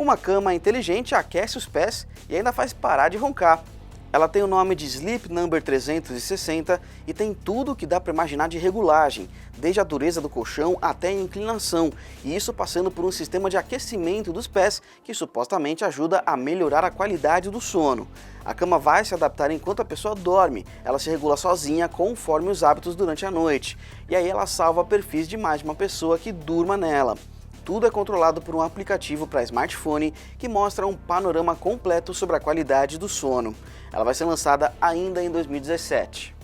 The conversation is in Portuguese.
Uma cama inteligente aquece os pés e ainda faz parar de roncar. Ela tem o nome de Sleep Number 360 e tem tudo o que dá para imaginar de regulagem, desde a dureza do colchão até a inclinação, e isso passando por um sistema de aquecimento dos pés que supostamente ajuda a melhorar a qualidade do sono. A cama vai se adaptar enquanto a pessoa dorme, ela se regula sozinha conforme os hábitos durante a noite, e aí ela salva perfis de mais de uma pessoa que durma nela. Tudo é controlado por um aplicativo para smartphone que mostra um panorama completo sobre a qualidade do sono. Ela vai ser lançada ainda em 2017.